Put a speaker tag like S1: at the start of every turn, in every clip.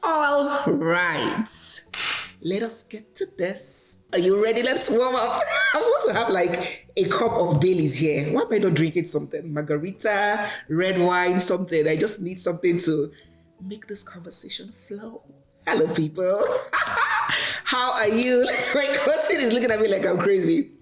S1: All right. Let us get to this. Are you ready? Let's warm up. I'm supposed to have like a cup of Baileys here. Why am I not drinking something? Margarita, red wine, something. I just need something to make this conversation flow. Hello, people. How are you? My cousin is looking at me like I'm crazy.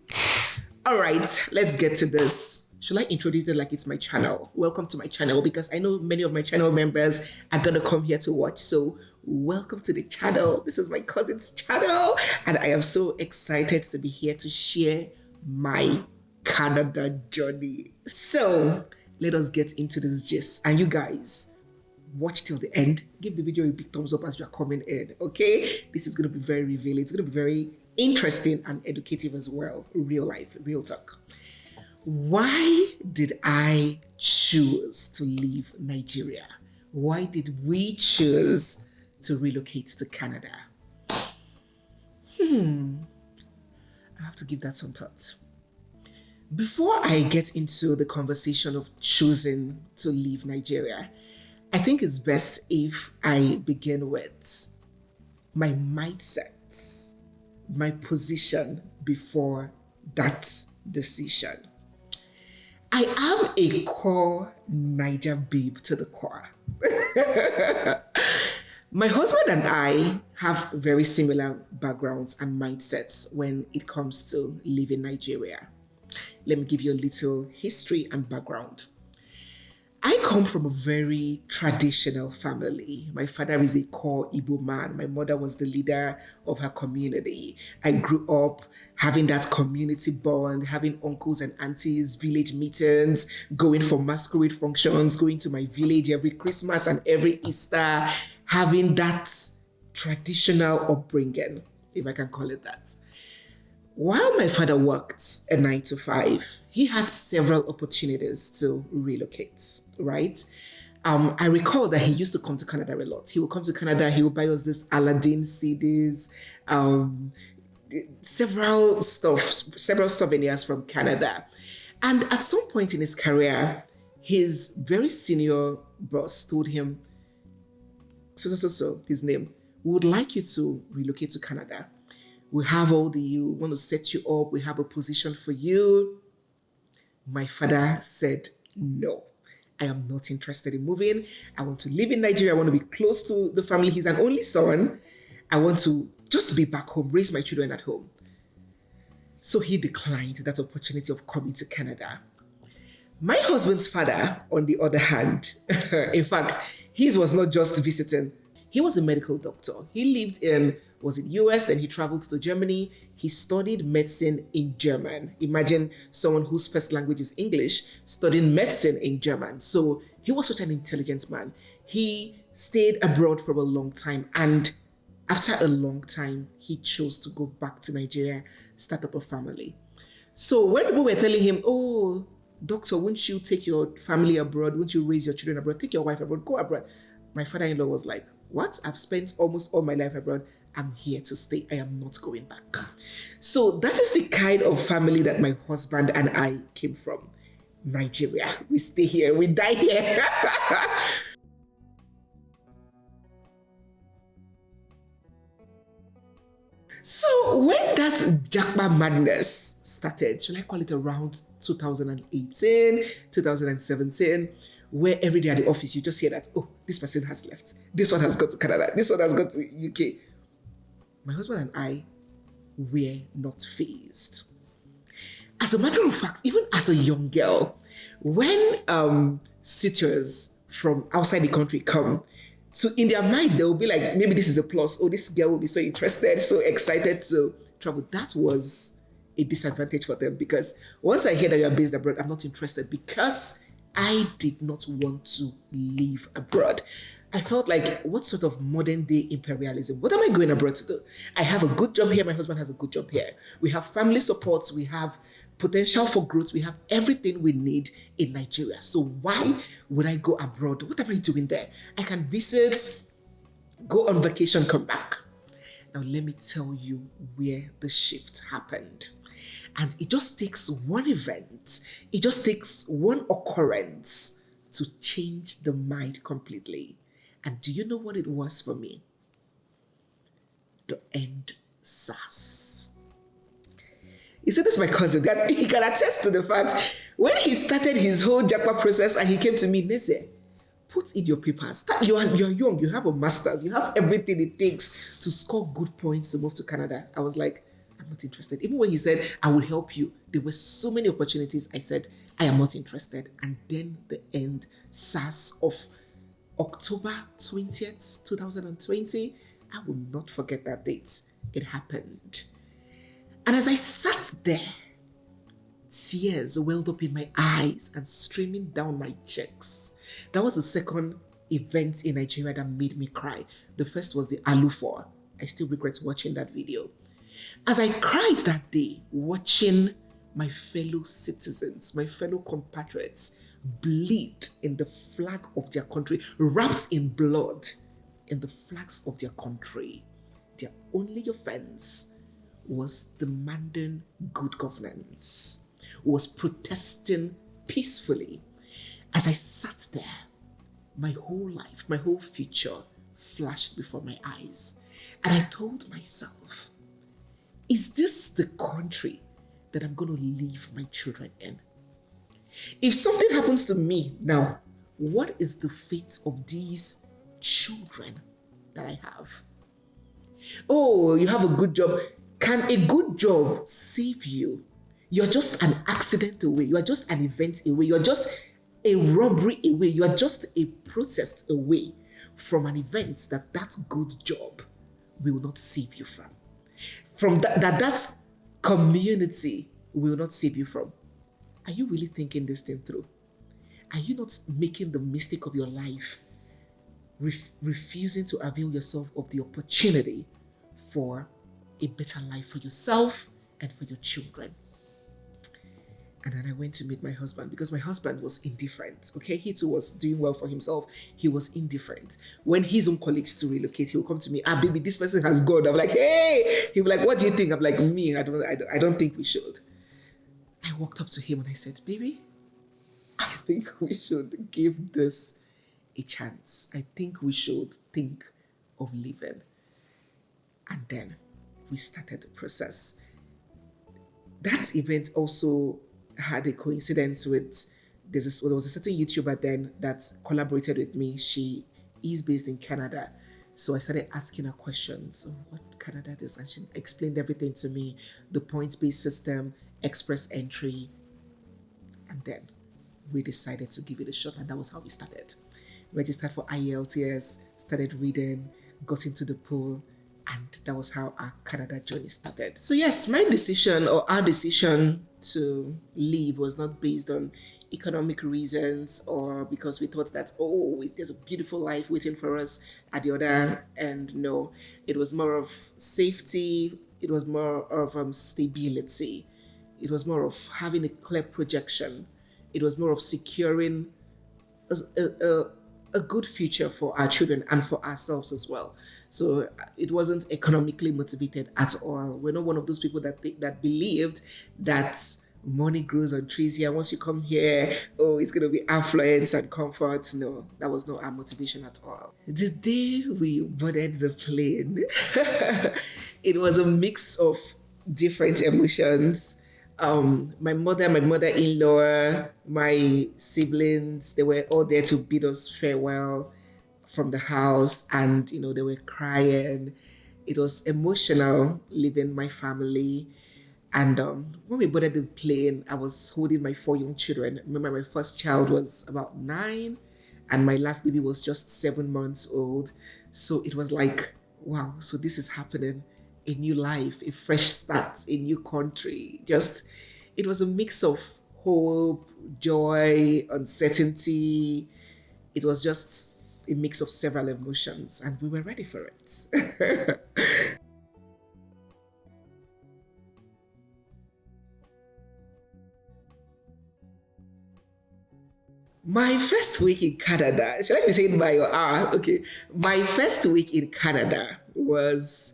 S1: All right, let's get to this. Should I introduce it like it's my channel? Welcome to my channel, because I know many of my channel members are going to come here to watch. So welcome to the channel. This is my cousin's channel, and I am so excited to be here to share my Canada journey. So let us get into this gist. And you guys, watch till the end. Give the video a big thumbs up as you are coming in, okay? This is going to be very revealing. It's going to be very interesting and educative as well. Real life, real talk. Why did I choose to leave Nigeria? Why did we choose to relocate to Canada? I have to give that some thought. Before I get into the conversation of choosing to leave Nigeria, I think it's best if I begin with my mindset, my position before that decision. I am a core Niger babe to the core. My husband and I have very similar backgrounds and mindsets when it comes to leaving Nigeria. Let me give you a little history and background. I come from a very traditional family. My father is a core Igbo man. My mother was the leader of her community. I grew up having that community bond, having uncles and aunties, village meetings, going for masquerade functions, going to my village every Christmas and every Easter, having that traditional upbringing, if I can call it that. While my father worked a 9 to 5, he had several opportunities to relocate, right? I recall that he used to come to Canada a lot. He would come to Canada, he would buy us this Aladdin CDs, several souvenirs from Canada. And at some point in his career, his very senior boss told him, his name, we would like you to relocate to Canada. We have we want to set you up. We have a position for you. My father said, no, I am not interested in moving. I want to live in Nigeria. I want to be close to the family. He's an only son. I want to just be back home, raise my children at home. So he declined that opportunity of coming to Canada. My husband's father, on the other hand, in fact, his was not just visiting. He was a medical doctor. He lived in, US, then he traveled to Germany. He studied medicine in German. Imagine someone whose first language is English studying medicine in German. So he was such an intelligent man. He stayed abroad for a long time. And after a long time, he chose to go back to Nigeria, start up a family. So when people were telling him, oh, doctor, won't you take your family abroad? Won't you raise your children abroad? Take your wife abroad, go abroad. My father-in-law was like, what? I've spent almost all my life abroad. I'm here to stay. I am not going back. So that is the kind of family that my husband and I came from. Nigeria. We stay here. We die here. So when that Jackpot madness started, should I call it around 2018, 2017, where every day at the office, you just hear that, oh, this person has left. This one has gone to Canada. This one has gone to UK. My husband and I were not fazed. As a matter of fact, even as a young girl, when suitors from outside the country come, so in their minds, they will be like, maybe this is a plus. Oh, this girl will be so interested, so excited to travel. That was a disadvantage for them, because once I hear that you're based abroad, I'm not interested, because I did not want to live abroad. I felt like, what sort of modern day imperialism? What am I going abroad to do? I have a good job here. My husband has a good job here. We have family supports. We have potential for growth. We have everything we need in Nigeria. So why would I go abroad? What am I doing there? I can visit, go on vacation, come back. Now, let me tell you where the shift happened. And it just takes one event, it just takes one occurrence to change the mind completely. And do you know what it was for me? to end SARS. You see, this is my cousin. He can attest to the fact when he started his whole JAPA process and he came to me, Neze, put in your papers. You're young, you have a master's, you have everything it takes to score good points to move to Canada. I was like, I'm not interested. Even when he said, I will help you, there were so many opportunities. I said, I am not interested. And then the end SARS of October 20th, 2020, I will not forget that date. It happened. And as I sat there, tears welled up in my eyes and streaming down my cheeks. That was the second event in Nigeria that made me cry. The first was the Alufor. I still regret watching that video. As I cried that day, watching my fellow citizens, my fellow compatriots bleed in the flag of their country, wrapped in blood in the flags of their country, their only offense was demanding good governance, was protesting peacefully. As I sat there, my whole life, my whole future flashed before my eyes. And I told myself, is this the country that I'm going to leave my children in? If something happens to me now, what is the fate of these children that I have? Oh, you have a good job. Can a good job save you? You're just an accident away. You are just an event away. You're just a robbery away. You are just a protest away from an event that good job will not save you from. From that community will not save you from. Are you really thinking this thing through? Are you not making the mistake of your life, refusing to avail yourself of the opportunity for a better life for yourself and for your children? And then I went to meet my husband because my husband was indifferent. Okay, he too was doing well for himself. He was indifferent. When his own colleagues to relocate, he'll come to me. Baby, this person has gone. I'm like, hey. He'll be like, what do you think? I'm like, me, I don't think we should. I walked up to him and I said, baby, I think we should give this a chance. I think we should think of leaving. And then we started the process. That event also had a coincidence with, there was a certain YouTuber then that collaborated with me. She is based in Canada. So I started asking her questions of what Canada is, and she explained everything to me, the points-based system, express entry, and then we decided to give it a shot, and that was how we started. Registered for IELTS, started reading, got into the pool, and that was how our Canada journey started. So yes, my decision or our decision to leave was not based on economic reasons or because we thought that, there's a beautiful life waiting for us at the other end. No, it was more of safety. It was more of stability. It was more of having a clear projection. It was more of securing a good future for our children and for ourselves as well. So it wasn't economically motivated at all. We're not one of those people that believed that money grows on trees here. Once you come here, it's going to be affluence and comfort. No, that was not our motivation at all. The day we boarded the plane, it was a mix of different emotions. My mother-in-law, my siblings, they were all there to bid us farewell from the house, and they were crying. It was emotional leaving my family. And when we boarded the plane, I was holding my 4 young children. Remember, my first child was about 9 and my last baby was just 7 months old. So it was like, wow, so this is happening. A new life, a fresh start, a new country. It was a mix of hope, joy, uncertainty. It was just a mix of several emotions, and we were ready for it. My first week in Canada, should I be saying my or our? Okay. My first week in Canada was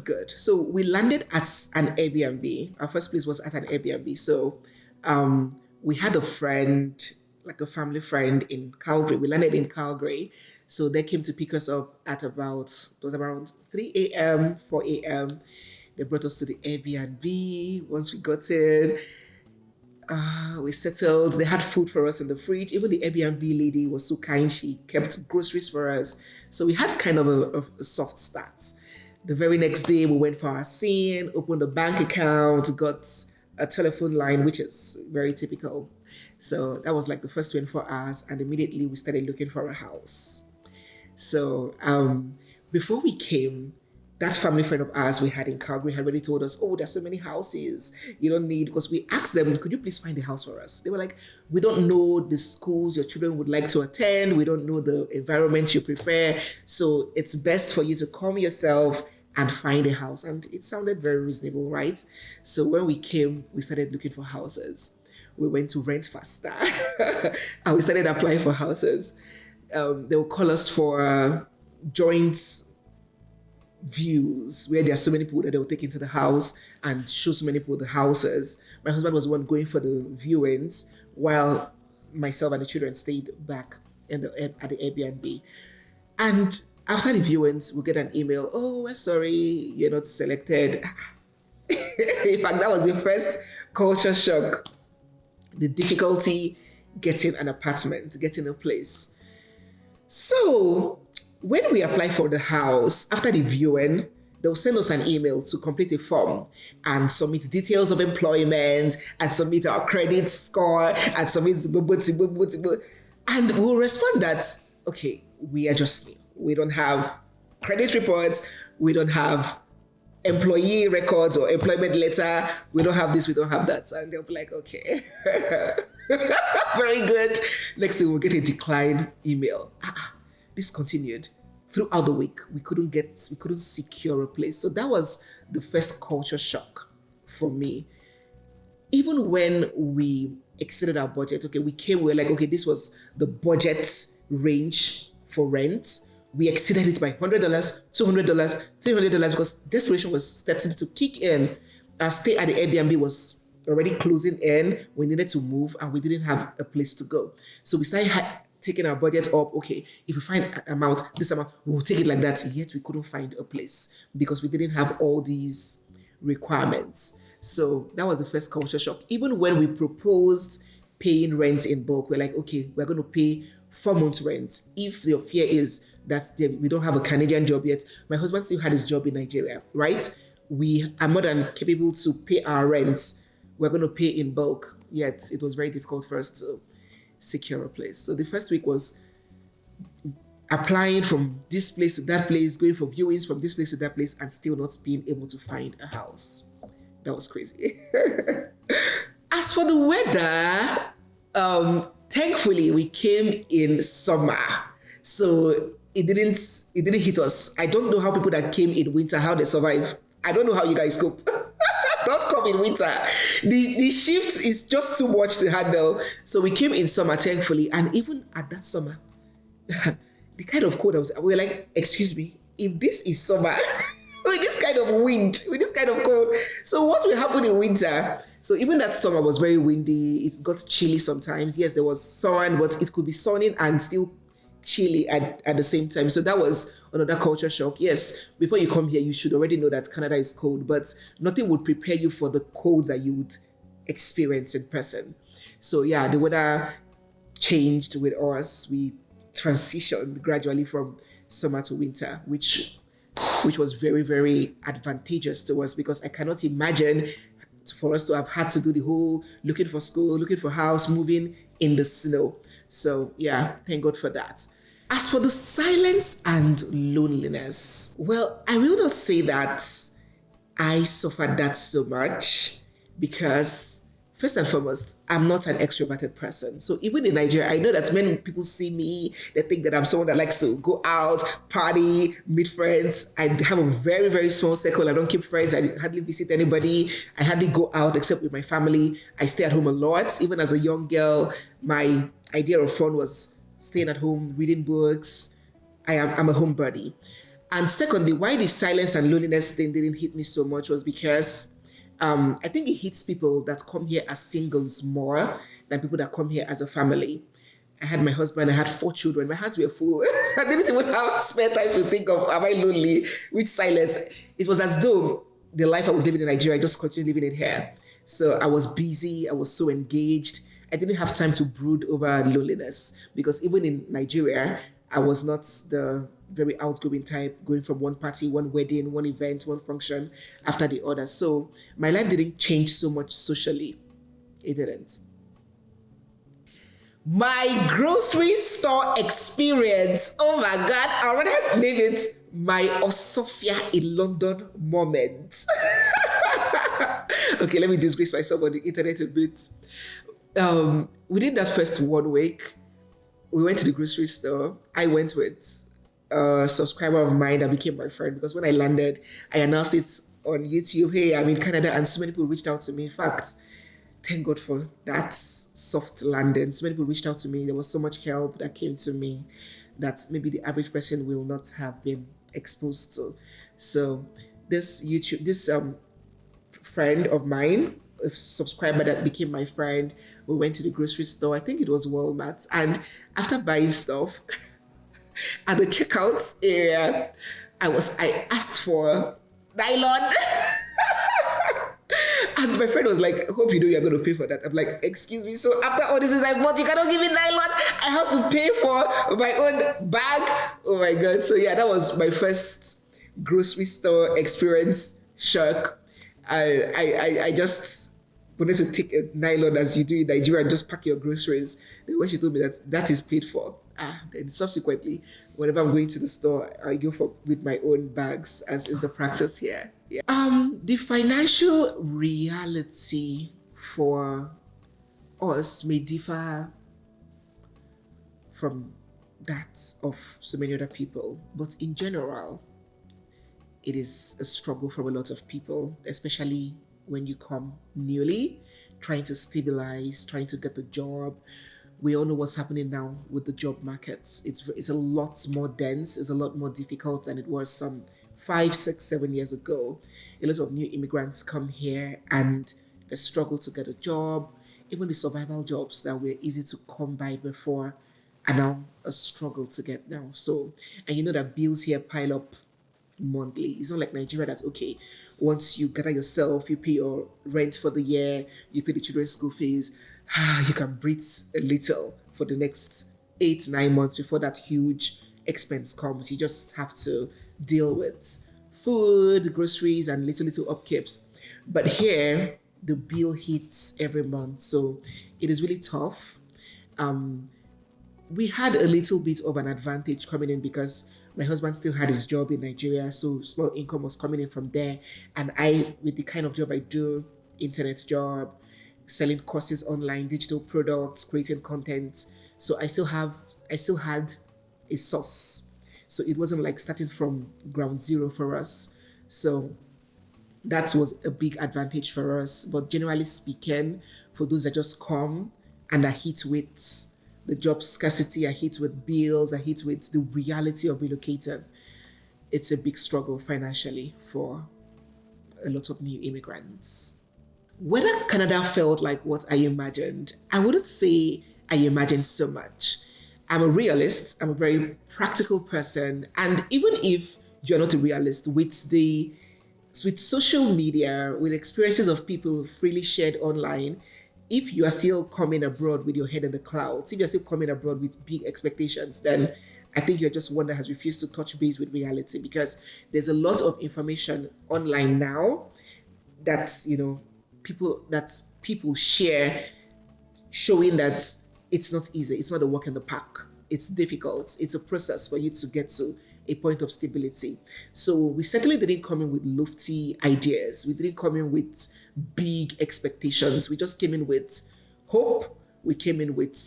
S1: good. So we landed at an Airbnb. Our first place was at an Airbnb. So we had a friend, like a family friend in Calgary. We landed in Calgary. So they came to pick us up at it was around 3 a.m., 4 a.m. They brought us to the Airbnb. Once we got in, we settled. They had food for us in the fridge. Even the Airbnb lady was so kind. She kept groceries for us. So we had kind of a soft start. The very next day, we went for our scene, opened a bank account, got a telephone line, which is very typical. So that was like the first 24 hours. And immediately we started looking for a house. So before we came, that family friend of ours we had in Calgary had already told us, oh, there's so many houses you don't need. Because we asked them, could you please find a house for us? They were like, we don't know the schools your children would like to attend. We don't know the environment you prefer. So it's best for you to come yourself and find a house. And it sounded very reasonable, right? So when we came, we started looking for houses. We went to Rent Faster and we started applying for houses. They will call us for joint views where there are so many people that they will take into the house and show so many people the houses. My husband was the one going for the viewings while myself and the children stayed back at the Airbnb. And after the viewings, we'll get an email, oh, we're sorry, you're not selected. In fact, that was the first culture shock. The difficulty getting an apartment, getting a place. So when we apply for the house, after the viewing, they'll send us an email to complete a form and submit details of employment and submit our credit score and submit and we'll respond that, okay, we are just new. We don't have credit reports. We don't have employee records or employment letter. We don't have this, we don't have that. And they'll be like, okay, very good. Next thing we'll get a decline email. This continued throughout the week. We couldn't secure a place. So that was the first culture shock for me. Even when we exceeded our budget, okay, we were like, okay, this was the budget range for rent. We exceeded it by $100, $200, $300 because desperation was starting to kick in. Our stay at the Airbnb was already closing in. We needed to move and we didn't have a place to go. So we started taking our budget up. Okay, if we find this amount, we'll take it like that. Yet we couldn't find a place because we didn't have all these requirements. So that was the first culture shock. Even when we proposed paying rent in bulk, we're like, okay, we're going to pay 4 months rent. If your fear is that we don't have a Canadian job yet, my husband still had his job in Nigeria, right? We are more than capable to pay our rents. We're going to pay in bulk. Yet it was very difficult for us to secure a place. So the first week was applying from this place to that place, going for viewings from this place to that place, and still not being able to find a house. That was crazy. As for the weather, thankfully we came in summer, so it didn't hit us. I don't know how people that came in winter, how they survive. I don't know how you guys cope. Don't come in winter. The shift is just too much to handle. So we came in summer, thankfully, and even at that summer, the kind of cold we were like, excuse me, if this is summer, with this kind of wind, with this kind of cold, so what will happen in winter? So even that summer was very windy. It got chilly sometimes. Yes, there was sun, but it could be sunny and still chilly at the same time. So that was another culture shock. Yes, before you come here, you should already know that Canada is cold, but nothing would prepare you for the cold that you would experience in person. So yeah, the weather changed with us. We transitioned gradually from summer to winter, which was very, very advantageous to us because I cannot imagine for us to have had to do the whole looking for school, looking for house, moving in the snow. So yeah, thank God for that. As for the silence and loneliness, well, I will not say that I suffered that so much because first and foremost, I'm not an extroverted person. So even in Nigeria, I know that when people see me, they think that I'm someone that likes to go out, party, meet friends. I have a very, very small circle. I don't keep friends. I hardly visit anybody. I hardly go out except with my family. I stay at home a lot. Even as a young girl, my idea of fun was staying at home, reading books. I'm a homebody. And secondly, why the silence and loneliness thing didn't hit me so much was because I think it hits people that come here as singles more than people that come here as a family. I had my husband, I had 4 children. My hands were full. I didn't even have spare time to think of, am I lonely? Which silence? It was as though the life I was living in Nigeria, I just continued living it here. So I was busy, I was so engaged. I didn't have time to brood over loneliness because even in Nigeria, I was not the very outgoing type, going from one party, one wedding, one event, one function after the other. So my life didn't change so much socially. It didn't. My grocery store experience. Oh my God, I already name it my Osofia in London moment. Okay, let me disgrace myself on the internet a bit. Within that first 1 week, we went to the grocery store. I went with a subscriber of mine that became my friend because when I landed, I announced it on YouTube. Hey, I'm in Canada, and so many people reached out to me. In fact, thank God for that soft landing. So many people reached out to me. There was so much help that came to me that maybe the average person will not have been exposed to. So this friend of mine, a subscriber that became my friend, we went to the grocery store. I think it was Walmart. And after buying stuff, at the checkout area, I asked for nylon. And my friend was like, hope you know you're going to pay for that. I'm like, excuse me. So after all this is I bought, you cannot give me nylon. I have to pay for my own bag. Oh my God. So yeah, that was my first grocery store experience. Shock. I just wanted to take a nylon as you do in Nigeria and just pack your groceries. Then when she told me that is paid for, then subsequently, whenever I'm going to the store, I go with my own bags, as is the practice here. Yeah. The financial reality for us may differ from that of so many other people, but in general, it is a struggle for a lot of people, especially when you come newly, trying to stabilize, trying to get the job. We all know what's happening now with the job markets. It's a lot more dense, it's a lot more difficult than it was some 5, 6, 7 years ago. A lot of new immigrants come here and they struggle to get a job. Even the survival jobs that were easy to come by before are now a struggle to get now. So, and you know that bills here pile up monthly. It's not like Nigeria that's okay. Once you gather yourself, you pay your rent for the year, you pay the children's school fees, you can breathe a little for the next 8, 9 months before that huge expense comes. You just have to deal with food, groceries, and little upkeeps. But here, the bill hits every month, so it is really tough. We had a little bit of an advantage coming in because my husband still had his job in Nigeria, so small income was coming in from there. And I, with the kind of job I do, internet job, selling courses online, digital products, creating content. So I still had a source. So it wasn't like starting from ground zero for us. So that was a big advantage for us. But generally speaking, for those that just come and are hit with the job scarcity, are hit with bills, are hit with the reality of relocating, it's a big struggle financially for a lot of new immigrants. Whether Canada felt like what I imagined, I wouldn't say I imagined so much. I'm a realist, I'm a very practical person, and even if you're not a realist, with social media, with experiences of people freely shared online, if you are still coming abroad with your head in the clouds, if you're still coming abroad with big expectations, then I think you're just one that has refused to touch base with reality, because there's a lot of information online now that people share, showing that it's not easy, it's not a walk in the park, it's difficult, it's a process for you to get to a point of stability. So we certainly didn't come in with lofty ideas. We didn't come in with big expectations. We just came in with hope. We came in with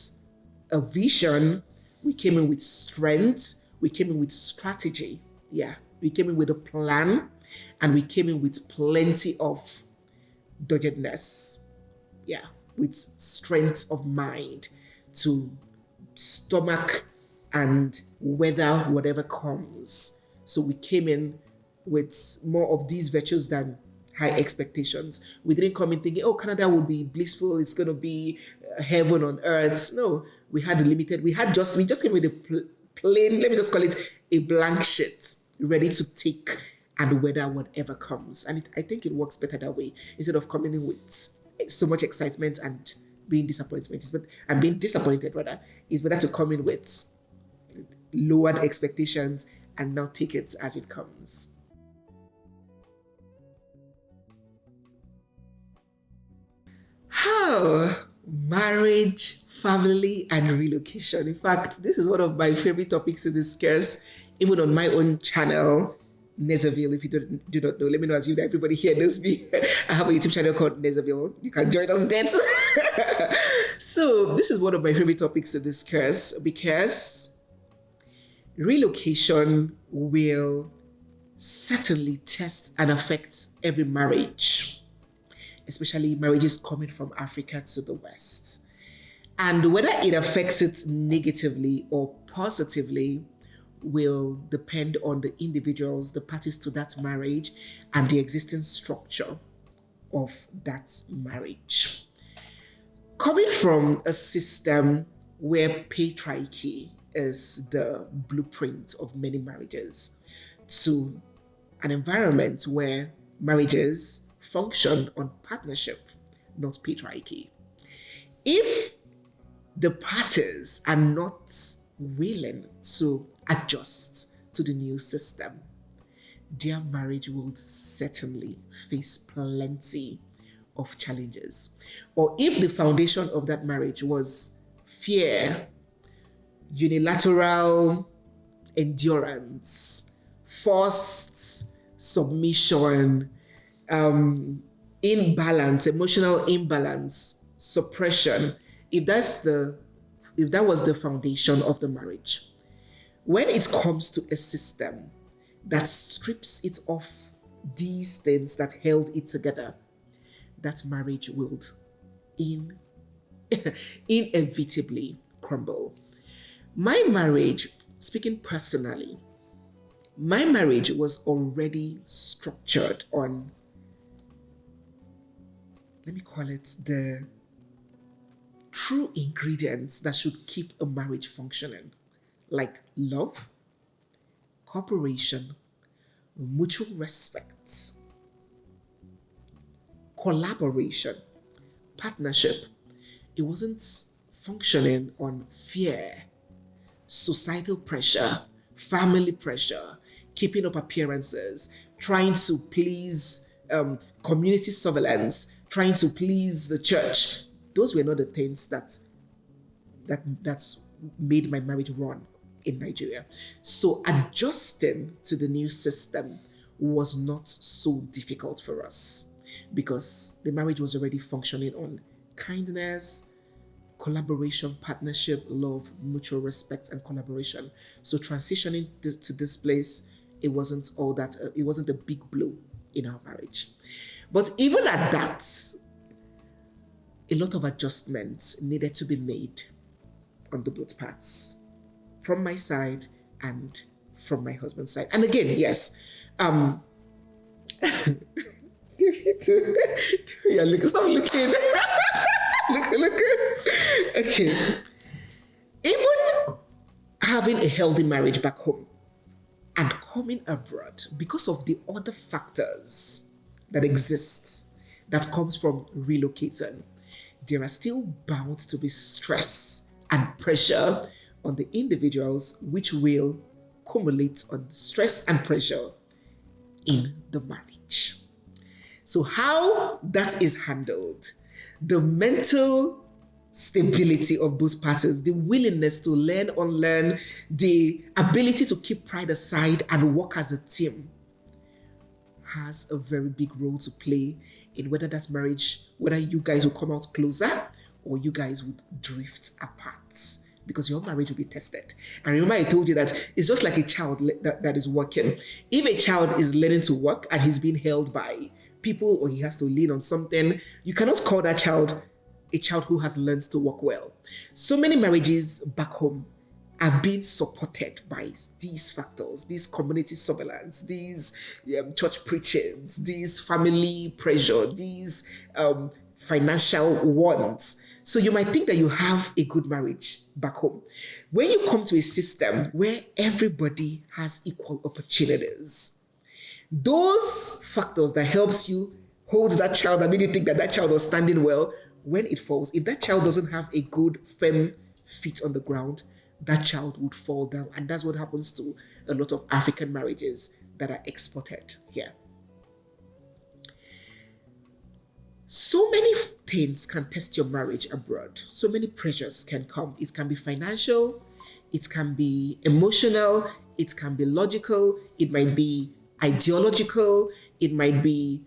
S1: a vision. We came in with strength. We came in with strategy. Yeah, we came in with a plan, and we came in with plenty of doggedness. Yeah, with strength of mind to stomach and weather whatever comes. So we came in with more of these virtues than high expectations. We didn't come in thinking, oh, Canada will be blissful, it's going to be heaven on earth. No, we had limited. We just came with a plain. Let me just call it a blank sheet, ready to take and weather whatever comes. And I think it works better that way instead of coming in with so much excitement and being disappointment. But and being disappointed rather is better to come in with lowered expectations and now take it as it comes. Oh, marriage, family, and relocation. In fact, this is one of my favorite topics to discuss, even on my own channel, NEZEVILLE. If you do not know, let me know as you that everybody here knows me. I have a YouTube channel called NEZEVILLE. You can join us there. So this is one of my favorite topics to discuss because relocation will certainly test and affect every marriage, especially marriages coming from Africa to the West. And whether it affects it negatively or positively will depend on the individuals, the parties to that marriage, and the existing structure of that marriage. Coming from a system where patriarchy is the blueprint of many marriages to an environment where marriages function on partnership, not patriarchy. If the parties are not willing to adjust to the new system, their marriage will certainly face plenty of challenges. Or if the foundation of that marriage was fear, unilateral endurance, forced submission, imbalance, emotional imbalance, suppression, if that was the foundation of the marriage, when it comes to a system that strips it of these things that held it together, that marriage will inevitably crumble. My marriage, speaking personally, my marriage was already structured on, let me call it, the true ingredients that should keep a marriage functioning, like love, cooperation, mutual respect, collaboration, partnership. It wasn't functioning on fear, societal pressure, family pressure, keeping up appearances, trying to please community surveillance, trying to please the church. Those were not the things that's made my marriage run in Nigeria. So adjusting to the new system was not so difficult for us because the marriage was already functioning on kindness, collaboration, partnership, love, mutual respect, and collaboration. So transitioning to this place, it wasn't all that, it wasn't a big blow in our marriage. But even at that, a lot of adjustments needed to be made on the both parts, from my side and from my husband's side. And again, yes, yeah, look, stop looking. look. Okay. Even having a healthy marriage back home and coming abroad, because of the other factors that exist that comes from relocating, there are still bound to be stress and pressure on the individuals, which will accumulate on stress and pressure in the marriage. So how that is handled, the mental stability of both parties, the willingness to learn, unlearn, the ability to keep pride aside and work as a team has a very big role to play in whether that marriage, whether you guys will come out closer or you guys would drift apart, because your marriage will be tested. And remember, I told you that it's just like a child that is working. If a child is learning to walk and he's being held by people or he has to lean on something, you cannot call that child a child who has learned to walk well. So many marriages back home are being supported by these factors, these community surveillance, these church preachings, these family pressure, these financial wants. So you might think that you have a good marriage back home. When you come to a system where everybody has equal opportunities, those factors that helps you hold that child that made you think that that child was standing well, when it falls, if that child doesn't have a good firm feet on the ground, that child would fall down. And that's what happens to a lot of African marriages that are exported here. So many things can test your marriage abroad. So many pressures can come. It can be financial, it can be emotional, it can be logical, it might be ideological, it might be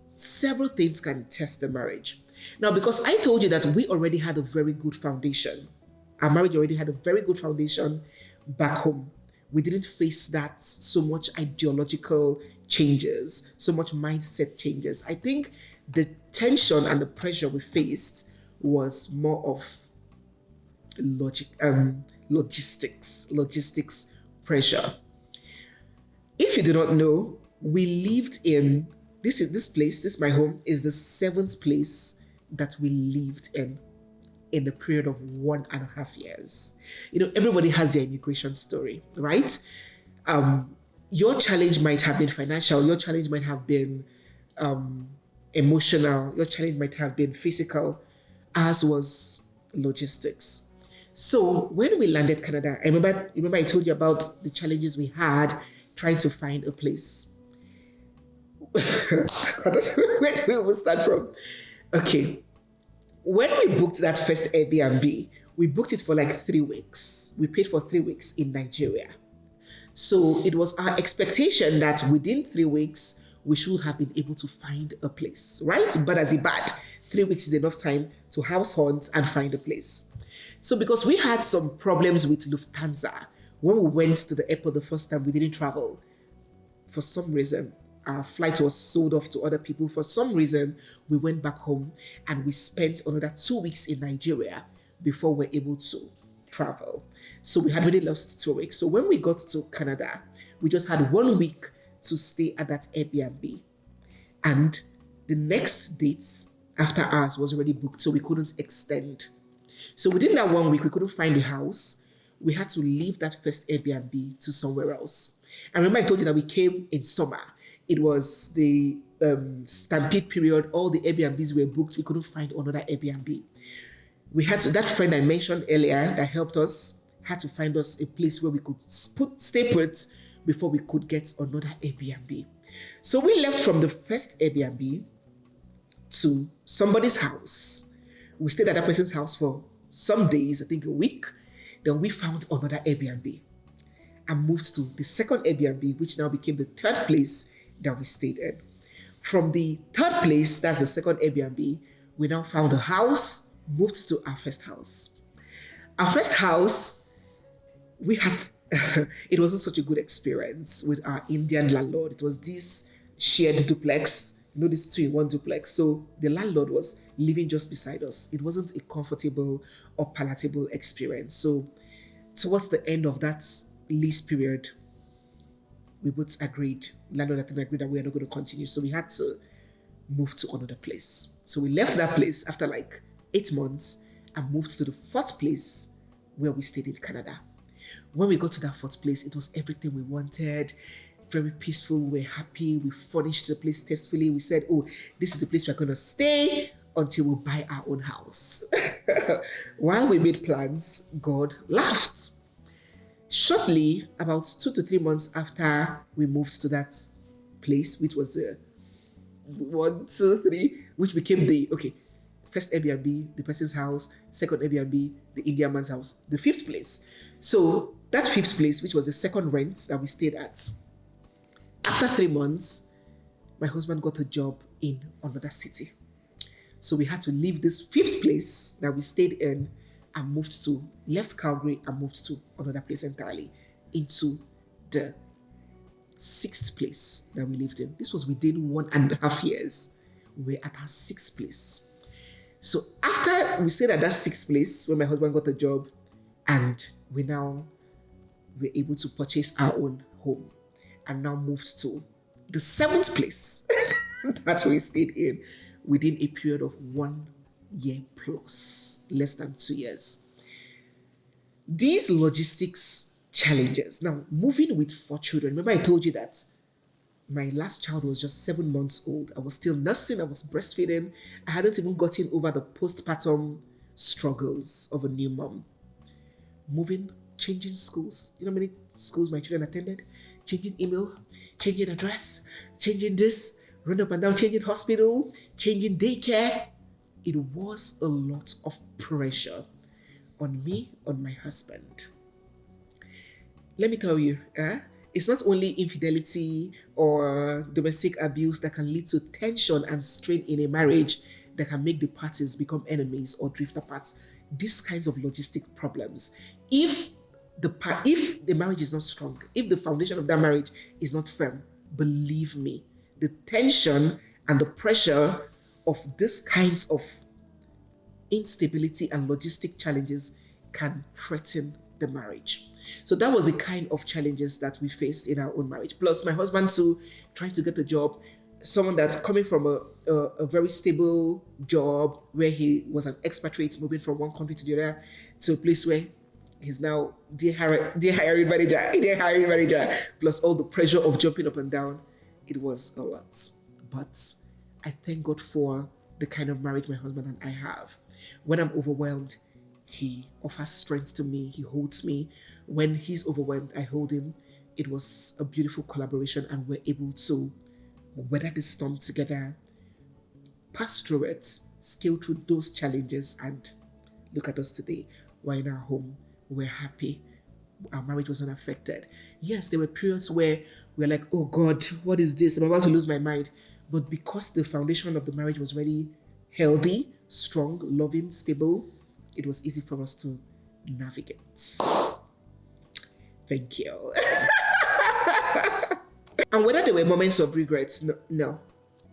S1: several things can test the marriage. Now, because I told you that we already had a very good foundation, our marriage already had a very good foundation back home. We didn't face that so much ideological changes, so much mindset changes. I think the tension and the pressure we faced was more of logistics pressure. If you do not know, we lived in this my home is the 7th place that we lived in a period of 1.5 years. You know, everybody has their immigration story, right? Your challenge might have been financial, your challenge might have been emotional, your challenge might have been physical, as was logistics. So when we landed Canada, I remember I told you about the challenges we had trying to find a place. Where do we start from? Okay. When we booked that first Airbnb, we booked it for like 3 weeks. We paid for 3 weeks in Nigeria. So it was our expectation that within 3 weeks, we should have been able to find a place, right? But as a bad, 3 weeks is enough time to house hunt and find a place. So because we had some problems with Lufthansa, when we went to the airport the first time, we didn't travel. For some reason, our flight was sold off to other people. For some reason, we went back home and we spent another 2 weeks in Nigeria before we were able to travel. So we had really lost 2 weeks. So when we got to Canada, we just had 1 week to stay at that Airbnb. And the next dates after ours was already booked, so we couldn't extend. So within that 1 week, we couldn't find a house. We had to leave that first Airbnb to somewhere else. And remember I told you that we came in summer. It was the stampede period. All the Airbnbs were booked. We couldn't find another Airbnb. We had to, that friend I mentioned earlier that helped us had to find us a place where we could stay put before we could get another Airbnb. So we left from the first Airbnb to somebody's house. We stayed at that person's house for some days, I think a week. Then we found another Airbnb and moved to the second Airbnb, which now became the third place that we stayed in. From the third place, that's the second Airbnb, we now found a house, moved to our first house. Our first house, we had, it wasn't such a good experience with our Indian landlord. It was this shared duplex, you know, this 2-in-1 duplex. So the landlord was living just beside us. It wasn't a comfortable or palatable experience. So towards the end of that lease period, we both agreed, landlord and I agreed that we are not going to continue. So we had to move to another place. So we left that place after like 8 months and moved to the fourth place where we stayed in Canada. When we got to that fourth place, it was everything we wanted. Very peaceful, we're happy. We furnished the place tastefully. We said, oh, this is the place we're going to stay until we buy our own house. While we made plans, God laughed. Shortly, about 2 to 3 months after we moved to that place, which was the 1, 2, 3, which became the, first Airbnb, the person's house, second Airbnb, the Indian man's house, the fifth place. So that fifth place, which was the second rent that we stayed at, after 3 months, my husband got a job in another city. So we had to leave this fifth place that we stayed in and left Calgary and moved to another place entirely, into the sixth place that we lived in. This was within 1.5 years. We were at our sixth place. So after we stayed at that sixth place, when my husband got a job, and we now were able to purchase our own home, and now moved to the seventh place that we stayed in within a period of 1 year plus, less than 2 years. These logistics challenges. Now, moving with 4 children. Remember, I told you that my last child was just 7 months old. I was still nursing, I was breastfeeding. I hadn't even gotten over the postpartum struggles of a new mom. Moving, changing schools. You know how many schools my children attended? Changing email, changing address, changing this, run up and down, changing hospital, changing daycare. It was a lot of pressure on me, on my husband. Let me tell you, it's not only infidelity or domestic abuse that can lead to tension and strain in a marriage that can make the parties become enemies or drift apart. These kinds of logistic problems, if the marriage is not strong, if the foundation of that marriage is not firm, believe me, the tension and the pressure of these kinds of instability and logistic challenges can threaten the marriage. So that was the kind of challenges that we faced in our own marriage. Plus, my husband too, trying to get a job, someone that's coming from a very stable job where he was an expatriate, moving from one country to the other, to a place where he's now dear hiring manager, plus all the pressure of jumping up and down. It was a lot. But I thank God for the kind of marriage my husband and I have. When I'm overwhelmed, he offers strength to me, he holds me. When he's overwhelmed, I hold him. It was a beautiful collaboration, and we're able to weather the storm together, pass through it, scale through those challenges, and look at us today. We're in our home, we're happy, our marriage was unaffected. Yes, there were periods where we're like, oh God, what is this? I'm about to lose my mind. But because the foundation of the marriage was really healthy, strong, loving, stable, it was easy for us to navigate. Thank you. And whether there were moments of regrets, no.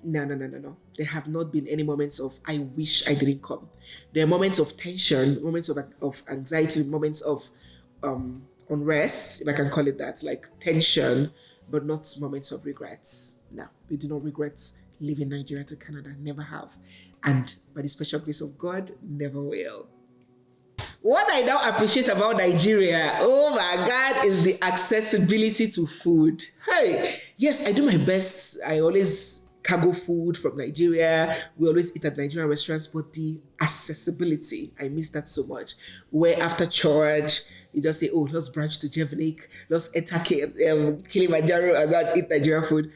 S1: There have not been any moments of, I wish I didn't come. There are moments of tension, moments of anxiety, moments of unrest, if I can call it that, like tension, but not moments of regrets. No, we do not regret leaving Nigeria to Canada. Never have. And by the special grace of God, never will. What I now appreciate about Nigeria, oh my God, is the accessibility to food. Hey, yes, I do my best. I always cargo food from Nigeria. We always eat at Nigerian restaurants, but the accessibility, I miss that so much. Where after church, you just say, oh, let's branch to Jevnik, let's enter Kilimanjaro and go and eat Nigerian food.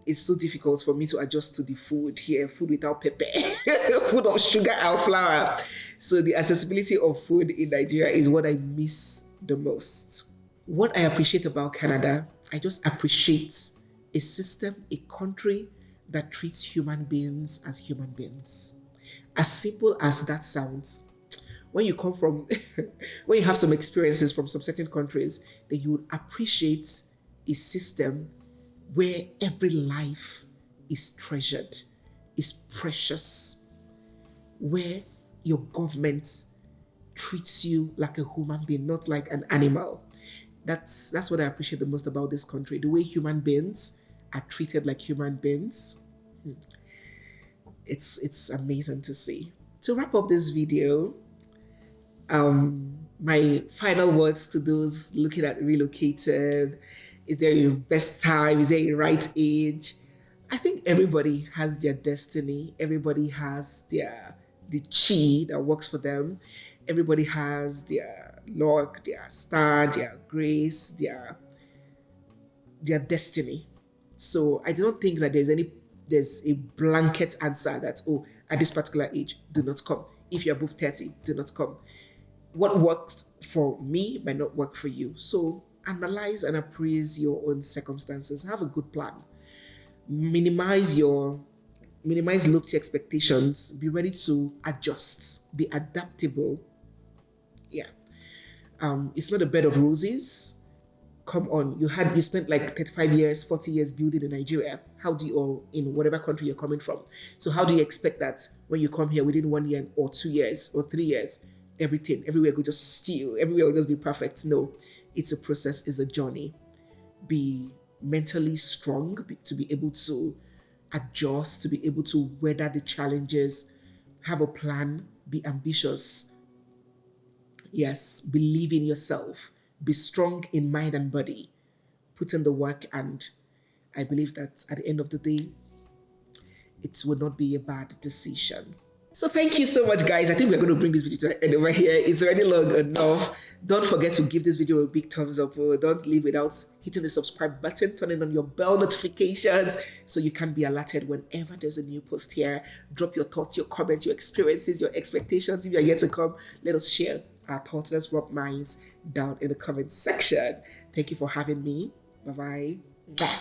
S1: It's so difficult for me to adjust to the food here, food without pepper, food of sugar and flour. So the accessibility of food in Nigeria is what I miss the most. What I appreciate about Canada, I just appreciate a system, a country that treats human beings as human beings. As simple as that sounds, when you come from, when you have some experiences from some certain countries, then you would appreciate a system where every life is treasured, is precious, where your government treats you like a human being, not like an animal. That's what I appreciate the most about this country, the way human beings are treated like human beings. It's amazing to see. To wrap up this video, my final words to those looking at relocating: is there your best time? Is there your right age? I think everybody has their destiny. Everybody has the chi that works for them. Everybody has their luck, their star, their grace, their destiny. So I don't think that there's a blanket answer that, oh, at this particular age, do not come. If you're above 30, do not come. What works for me might not work for you. So analyze and appraise your own circumstances. Have a good plan. Minimize lofty expectations. Be ready to adjust. Be adaptable. Yeah. It's not a bed of roses. Come on, you spent like 35 years, 40 years building in Nigeria. How do you, or in whatever country you're coming from? So how do you expect that when you come here within 1 year or 2 years or 3 years, everywhere will just steal, everywhere will just be perfect? No, it's a process, it's a journey. Be mentally strong to be able to adjust, to be able to weather the challenges, have a plan, be ambitious. Yes, believe in yourself, be strong in mind and body, put in the work, and I believe that at the end of the day, it will not be a bad decision. So thank you so much, guys. I think we're going to bring this video to an end over here. It's already long enough. Don't forget to give this video a big thumbs up. Don't leave without hitting the subscribe button, turning on your bell notifications so you can be alerted whenever there's a new post here. Drop your thoughts, your comments, your experiences, your expectations. If you're yet to come, let us share our thoughts. Let's rub minds down in the comment section. Thank you for having me. Bye-bye. Bye.